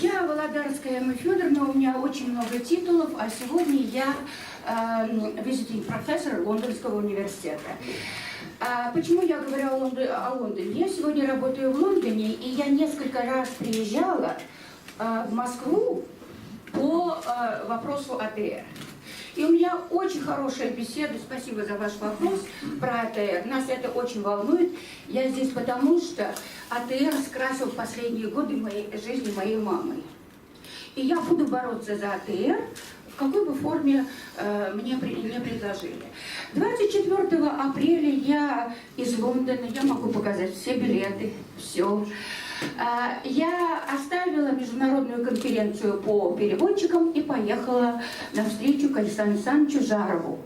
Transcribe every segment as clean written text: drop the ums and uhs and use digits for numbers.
Я Володарская Эмма Федоровна, у меня очень много титулов, а сегодня я visiting профессор Лондонского университета. Почему я говорю о Лондоне? Я сегодня работаю в Лондоне, и я несколько раз приезжала в Москву по вопросу АТР. И у меня очень хорошая беседа, спасибо за ваш вопрос про АТР. Нас это очень волнует. Я здесь потому, что АТР скрасил последние годы жизни моей мамы. И я буду бороться за АТР, в какой бы форме мне не предложили. 24 апреля я из Лондона, я могу показать все билеты, все. Я оставила международную конференцию по переводчикам и поехала навстречу к Александру Александровичу Жарову.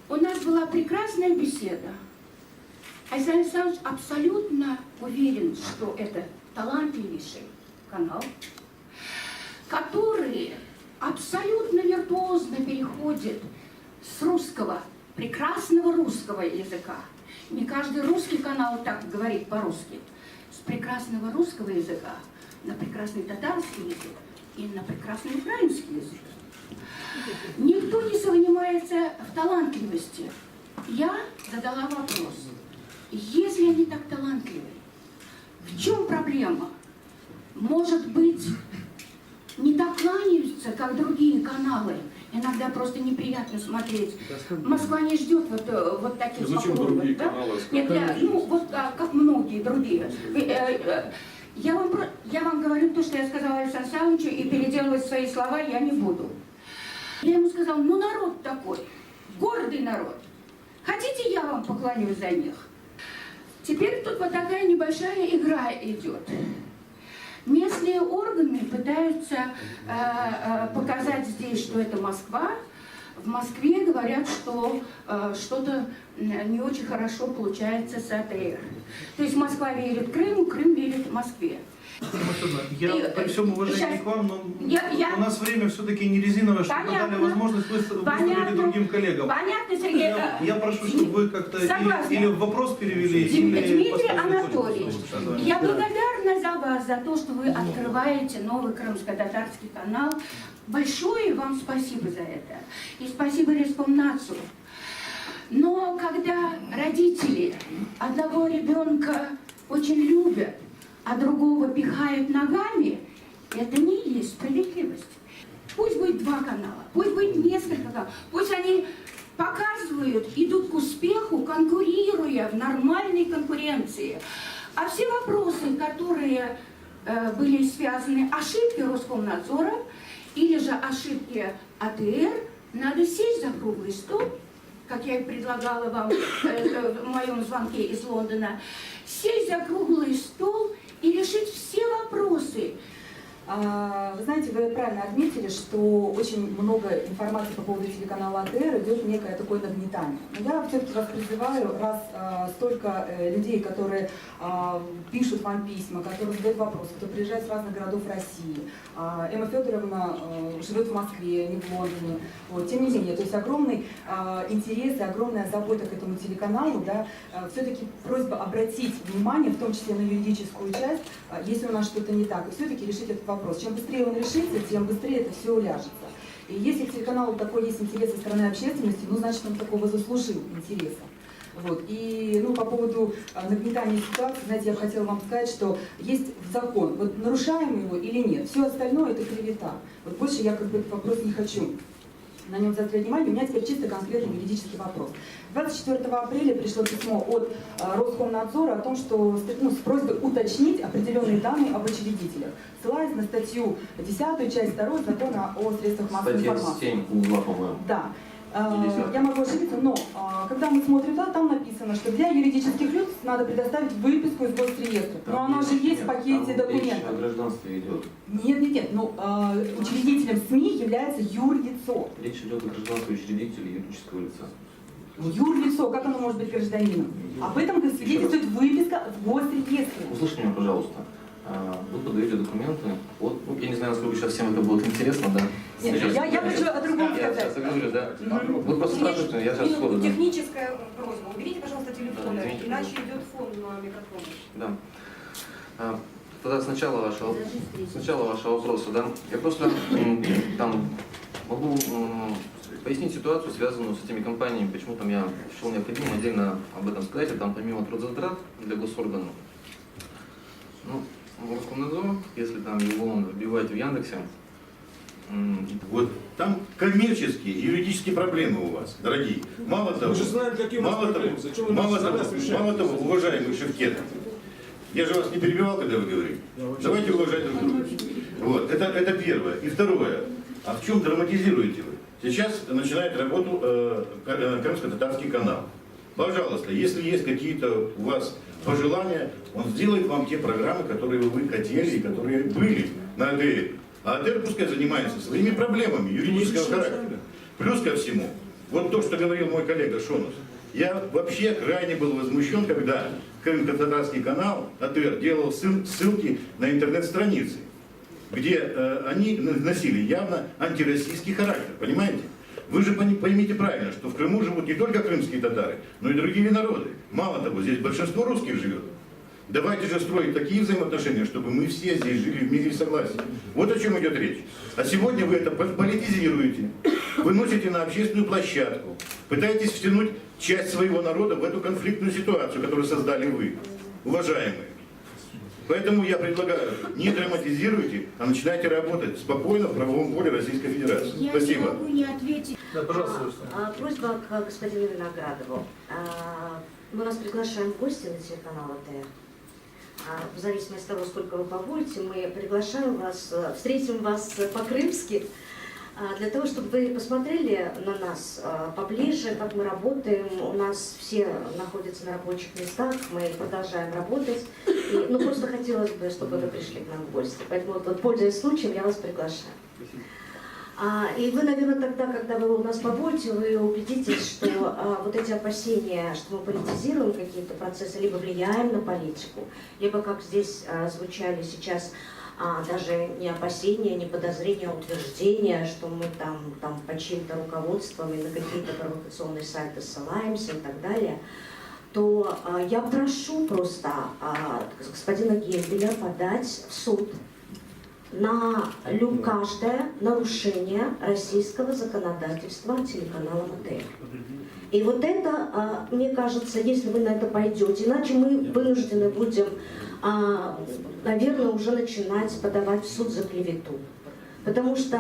У нас была прекрасная беседа. Александр Александрович абсолютно уверен, что это талантливейший канал, который абсолютно виртуозно переходит с русского, прекрасного русского языка. Не каждый русский канал так говорит по-русски. С прекрасного русского языка на прекрасный татарский язык и на прекрасный украинский язык. Никто не сомневается в талантливости. Я задала вопрос. Если они так талантливы, в чем проблема? Может быть, не так кланяются, как другие каналы. Иногда просто неприятно смотреть. Москва не ждет вот таких попробований. Да? Нет, как многие другие. Я вам говорю то, что я сказала Александру Александровичу, и переделывать свои слова я не буду. Я ему сказала, ну народ такой, гордый народ. Хотите, я вам поклонюсь за них? Теперь тут вот такая небольшая игра идет. Местные органы пытаются показать здесь, что это Москва. В Москве говорят, что что-то не очень хорошо получается с АТР. То есть Москва верит Крыму, Крым верит Москве. Я при всем уважении к вам, но у нас время все-таки не резиновое, чтобы дали возможность выступить другим коллегам. Понятно, Сергей. Я прошу, чтобы вы как-то или вопрос перевели, или... Дмитрий Анатольевич, я благодарна за вас, за то, что вы открываете новый крымско-татарский канал. Большое вам спасибо за это. И спасибо Респомнацу. Но когда родители одного ребенка очень любят, а другого пихают ногами, это не есть справедливость. Пусть будет два канала, пусть будет несколько каналов, пусть они показывают, идут к успеху, конкурируя в нормальной конкуренции. А все вопросы, которые были связаны, ошибки Роскомнадзора или же ошибки АТР, надо сесть за круглый стол, как я и предлагала вам в моем звонке из Лондона, сесть за круглый стол и решить все вопросы. Вы знаете, вы правильно отметили, что очень много информации по поводу телеканала АТР идет некое такое нагнетание. Но я все-таки вас призываю, раз столько людей, которые пишут вам письма, которые задают вопросы, кто приезжает с разных городов России. Эмма Федоровна живет в Москве, не в Лондоне. Вот. Тем не менее, то есть огромный интерес и огромная забота к этому телеканалу. Да, все-таки просьба обратить внимание, в том числе на юридическую часть, если у нас что-то не так, и все-таки решить этот вопрос. Чем быстрее он решится, тем быстрее это все уляжется. И если к телеканалу такой есть интерес со стороны общественности, ну, значит, он такого заслужил интереса. Вот. И по поводу нагнетания ситуации, знаете, я бы хотела вам сказать, что есть закон. Вот нарушаем его или нет. Все остальное это клевета. Вот больше я этот вопрос не хочу на нем заострять внимание. У меня теперь чисто конкретный юридический вопрос. 24 апреля пришло письмо от Роскомнадзора о том, что с просьбой уточнить определенные данные об учредителях, ссылаясь на статью 10, часть 2 закона о средствах массовой информации. Статья 7 угла, по-моему. Да. Я могу ошибиться, но когда мы смотрим, да, там написано, что для юридических лиц надо предоставить выписку из госреестра. Но она же есть в пакете документов. Речь о гражданстве идет. Нет. Учредителем СМИ является юрлицо. Речь идет о гражданстве учредителя юридического лица. Юрлицо, как оно может быть гражданином? Об этом свидетельствует выписка в госреестре. Услышьте меня, пожалуйста. Вы подаете документы от... я не знаю, насколько сейчас всем это будет интересно, да? Нет, я хочу о другом сказать. Я сейчас говорю, да. Вы просто спрашиваете, я сейчас сходу. Техническая просьба. Уберите, пожалуйста, телефон, иначе идет фон на микрофон. Да. тогда сначала вашего вопроса, да. Я просто там могу пояснить ситуацию, связанную с этими компаниями, почему там я счел необходимо отдельно об этом сказать, и там помимо трудозатрат для госорганов, ну, Роскомнадзор, если там его вбивать в Яндексе, вот там коммерческие и юридические проблемы у вас, дорогие. Мало того, Мы же знаем, какие у нас проблемы. Зачем вы мало за нас решаете? того, уважаемый Шевкет, я же вас не перебивал, когда вы говорили. Давайте уважать друг друга. Вот, это первое. И второе. А в чем драматизируете вы? Сейчас начинает работу Крымско-Татарский канал. Пожалуйста, если есть какие-то у вас пожелания, он сделает вам те программы, которые вы хотели и которые были на АТР. А АТР пускай занимается своими проблемами юридического характера. Плюс ко всему, вот то, что говорил мой коллега Шонус, я вообще крайне был возмущен, когда Крымско-Татарский канал АТР делал ссылки на интернет-страницы, где они носили явно антироссийский характер, понимаете? Вы же поймите правильно, что в Крыму живут не только крымские татары, но и другие народы. Мало того, здесь большинство русских живет. Давайте же строить такие взаимоотношения, чтобы мы все здесь жили в мире и согласии. Вот о чем идет речь. А сегодня вы это политизируете, выносите на общественную площадку, пытаетесь втянуть часть своего народа в эту конфликтную ситуацию, которую создали вы, уважаемые. Поэтому я предлагаю, не драматизируйте, а начинайте работать спокойно в правовом поле Российской Федерации. Я Спасибо. не могу не ответить. Да, пожалуйста. Просьба к господину Виноградову. Мы вас приглашаем в гости на телеканал АТР. В зависимости от того, сколько вы побудете, мы приглашаем вас, встретим вас по-крымски, для того, чтобы вы посмотрели на нас поближе, как мы работаем. У нас все находятся на рабочих местах, мы продолжаем работать. И, просто хотелось бы, чтобы вы пришли к нам в гости. Поэтому, пользуясь случаем, я вас приглашаю. И вы, наверное, тогда, когда вы у нас побудете, вы убедитесь, что вот эти опасения, что мы политизируем какие-то процессы, либо влияем на политику, либо, как здесь звучали сейчас, даже не опасения, не подозрения, а утверждения, что мы там по чьим-то руководствам и на какие-то провокационные сайты ссылаемся и так далее, то я прошу просто господина Гельбеля подать в суд на каждое нарушение российского законодательства телеканала АТР. И вот это, мне кажется, если вы на это пойдете, иначе мы вынуждены будем, наверное, уже начинать подавать в суд за клевету. Потому что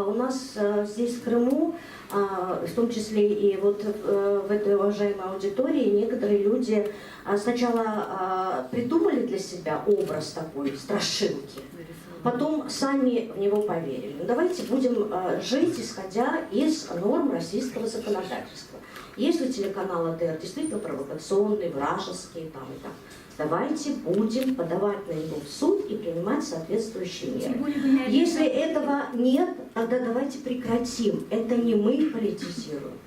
у нас здесь, в Крыму, в том числе и вот в этой уважаемой аудитории, некоторые люди сначала придумали для себя образ такой страшилки, потом сами в него поверили. Но давайте будем жить, исходя из норм российского законодательства. Если телеканал АТР действительно провокационный, вражеский, там и так, давайте будем подавать на него в суд и принимать соответствующие меры. Если этого нет, тогда давайте прекратим. Это не мы политизируем.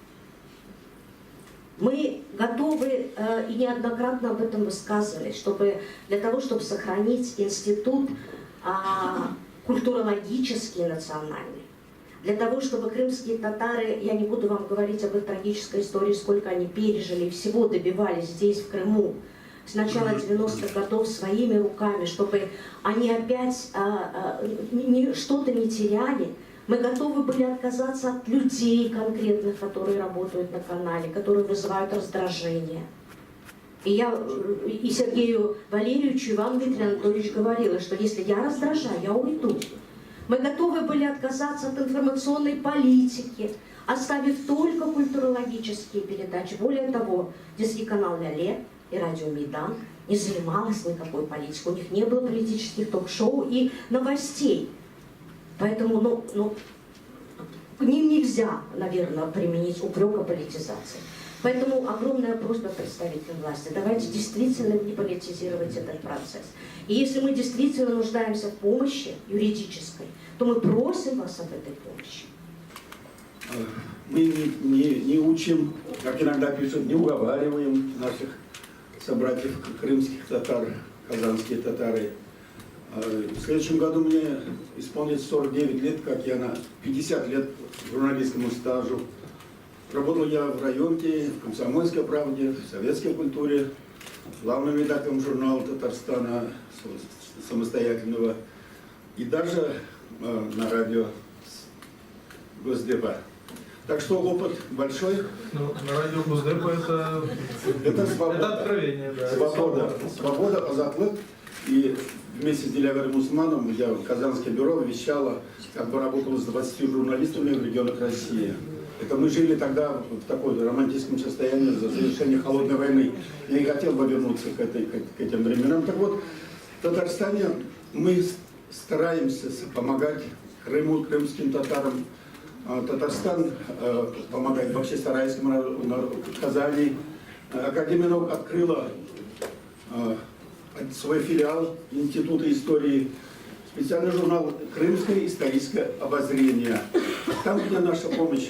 Мы готовы и неоднократно об этом высказывались, для того, чтобы сохранить институт культурологический и национальный. Для того, чтобы крымские татары, я не буду вам говорить об их трагической истории, сколько они пережили, всего добивались здесь, в Крыму, с начала 90-х годов своими руками, чтобы они опять что-то не теряли. Мы готовы были отказаться от людей конкретных, которые работают на канале, которые вызывают раздражение. И я и Сергею Валерьевичу, и вам, Дмитрий Анатольевич, говорила, что если я раздражаю, я уйду. Мы готовы были отказаться от информационной политики, оставив только культурологические передачи. Более того, детский канал «Ляле» и радио «Мейдан» не занималась никакой политикой. У них не было политических ток-шоу и новостей. Поэтому к ним нельзя, наверное, применить упрек о политизации. Поэтому огромная просьба представителям власти. Давайте действительно не политизировать этот процесс. И если мы действительно нуждаемся в помощи юридической, то мы просим вас об этой помощи. Мы не учим, как иногда пишут, не уговариваем наших собратьев крымских татар, казанские татары. В следующем году мне исполнится 49 лет, как я на 50 лет журналистскому стажу. Работал я в районке, в «Комсомольской правде», в советской культуре, главным редактором журнала Татарстана, самостоятельного, и даже на радио Госдепа. Так что опыт большой. Ну, на радио Госдепа Это свобода. Это откровение, да. Свобода, азатлык. И вместе с Диляром Усманом я в Казанское бюро вещала, как бы работала с 20 журналистами в регионах России. Это мы жили тогда в такой романтическом состоянии за завершение холодной войны. Я не хотел бы вернуться к этим временам. Так вот, в Татарстане мы стараемся помогать Крыму, крымским татарам. Татарстан помогает вообще старайскому народу, Казани. Академия наук открыла свой филиал Института истории, специальный журнал «Крымское историческое обозрение». Там, где наша помощь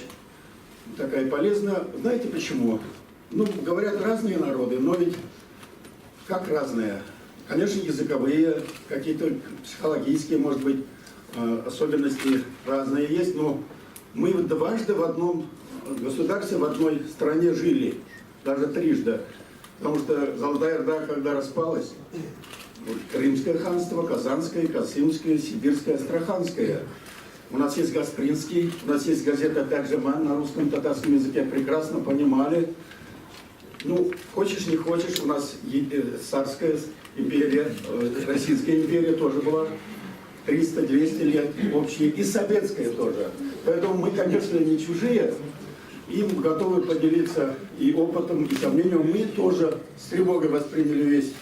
такая полезная. Знаете почему? Ну, говорят разные народы, но ведь как разные? Конечно, языковые, какие-то психологические, может быть, особенности разные есть, но мы дважды в одном государстве, в одной стране жили, даже трижды. Потому что Золотая Орда, когда распалась, Крымское ханство, Казанское, Касымское, Сибирское, Астраханское. У нас есть Гаспринский, у нас есть газета «Тарджаман» на русском, татарском языке, прекрасно понимали. Ну, хочешь, не хочешь, у нас царская империя, Российская империя тоже была 300-200 лет общие, и советская тоже. Поэтому мы, конечно, не чужие, и готовы поделиться и опытом, и сомнением. Мы тоже с тревогой восприняли весь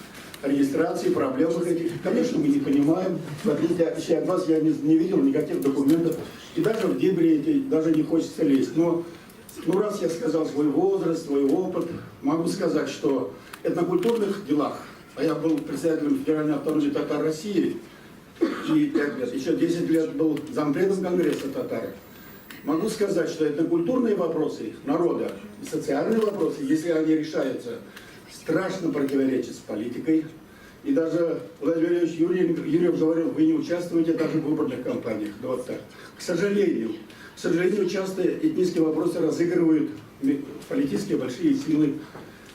регистрации, проблемах этих. Конечно, мы не понимаем. В отличие от вас, я не видел никаких документов. И даже в дебри эти даже не хочется лезть. Но раз я сказал свой возраст, свой опыт, могу сказать, что в этнокультурных делах, а я был председателем Федеральной автономии татар России, и 5 лет, еще 10 лет был зампредом Конгресса татар. Могу сказать, что этнокультурные вопросы народа и социальные вопросы, если они решаются, страшно противоречат с политикой. И даже Владимир Ильич Юрьев говорил, вы не участвуете даже в выборных кампаниях. Вот так. К сожалению, часто этнические вопросы разыгрывают политические большие силы.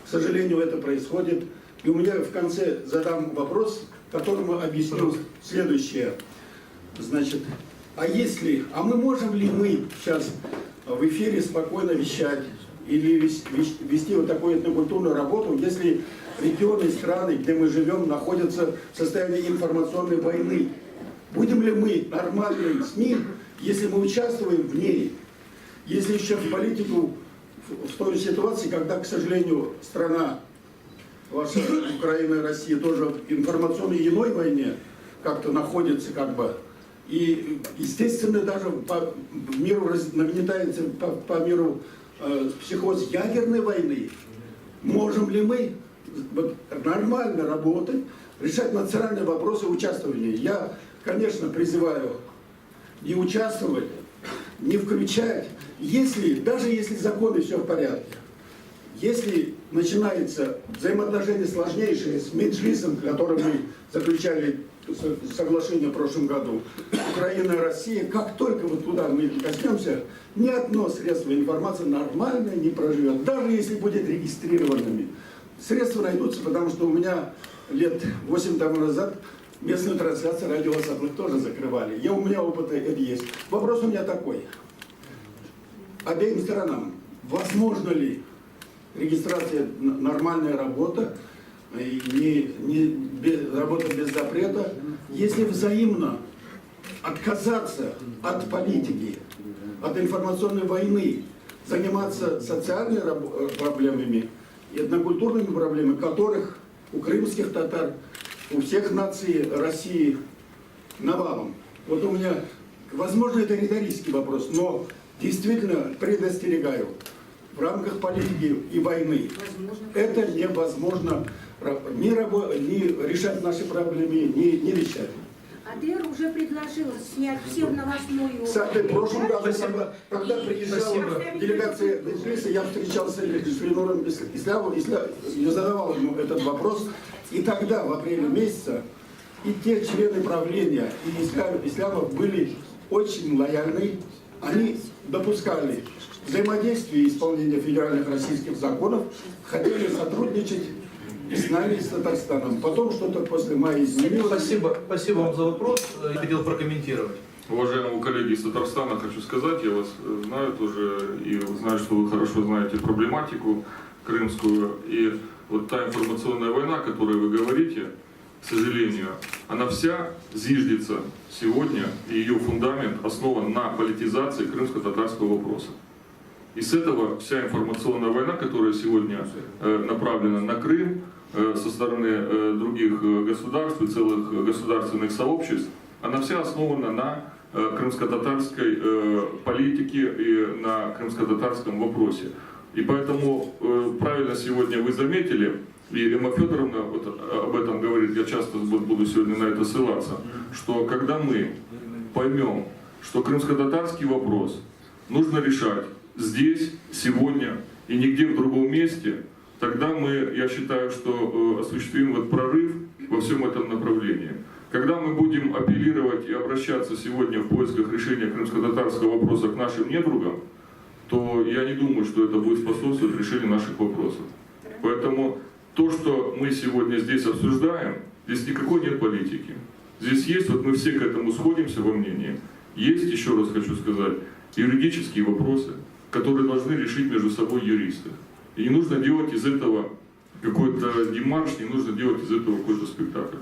К сожалению, это происходит. И у меня в конце задам вопрос, которому объясню следующее. Значит, а мы можем ли мы сейчас в эфире спокойно вещать или вести вот такую этнокультурную работу, если регионы и страны, где мы живем, находятся в состоянии информационной войны? Будем ли мы нормальными СМИ, если мы участвуем в ней? Если еще в политику, в той ситуации, когда, к сожалению, страна, ваша Украина и Россия тоже в информационной иной войне как-то находится, как бы, и, естественно, даже по миру нагнетается по миру психоз ядерной войны. Можем ли мы нормально работать, решать национальные вопросы участвования? Я, конечно, призываю не участвовать, не включать, даже если законы все в порядке. Если начинается взаимоотношения сложнейшие с Меджлисом, которым мы заключали соглашение в прошлом году, Украина и Россия, как только вот туда мы коснемся, ни одно средство информации нормально не проживет, даже если будет регистрированными. Средства найдутся, потому что у меня лет 8 тому назад местную трансляцию радио «Азатлык» тоже закрывали. У меня опыт это есть. Вопрос у меня такой. Обеим сторонам, возможно ли регистрация, нормальная работа, работа без запрета, если взаимно отказаться от политики, от информационной войны, заниматься социальными проблемами, этнокультурными проблемами, которых у крымских татар, у всех наций России навалом. Вот у меня, возможно, это риторический вопрос, но действительно предостерегаю. В рамках политики и войны это невозможно ни решать наши проблемы, ни решать. АДР уже предложила снять все в новостную... Кстати, в прошлом году, когда приезжала делегация Меджлиса, я встречался с Ленуром Исламовым, я задавал ему этот вопрос, и тогда, в апреле месяце, и те члены правления, и Исламов были очень лояльны, они допускали взаимодействие и исполнение федеральных российских законов, хотели сотрудничать, с нами, с Татарстаном. Потом что-то после мая изменилось. Спасибо вам за вопрос. Я хотел прокомментировать. Уважаемые коллеги из Татарстана, хочу сказать, я вас знаю тоже и знаю, что вы хорошо знаете проблематику крымскую. И вот та информационная война, о которой вы говорите, к сожалению, она вся зиждется сегодня, и ее фундамент основан на политизации крымско-татарского вопроса. И с этого вся информационная война, которая сегодня направлена на Крым со стороны других государств и целых государственных сообществ, она вся основана на крымско-татарской политике и на крымско-татарском вопросе. И поэтому правильно сегодня вы заметили, и Эмма Федоровна вот об этом говорит, я часто буду сегодня на это ссылаться, что когда мы поймем, что крымско-татарский вопрос нужно решать здесь, сегодня и нигде в другом месте, тогда мы, я считаю, что осуществим вот прорыв во всем этом направлении. Когда мы будем апеллировать и обращаться сегодня в поисках решения крымско-татарского вопроса к нашим недругам, то я не думаю, что это будет способствовать решению наших вопросов. Поэтому то, что мы сегодня здесь обсуждаем, здесь никакой нет политики. Здесь есть, вот мы все к этому сходимся во мнении, есть, еще раз хочу сказать, юридические вопросы, которые должны решить между собой юристы. И не нужно делать из этого какой-то демарш, не нужно делать из этого какой-то спектакль.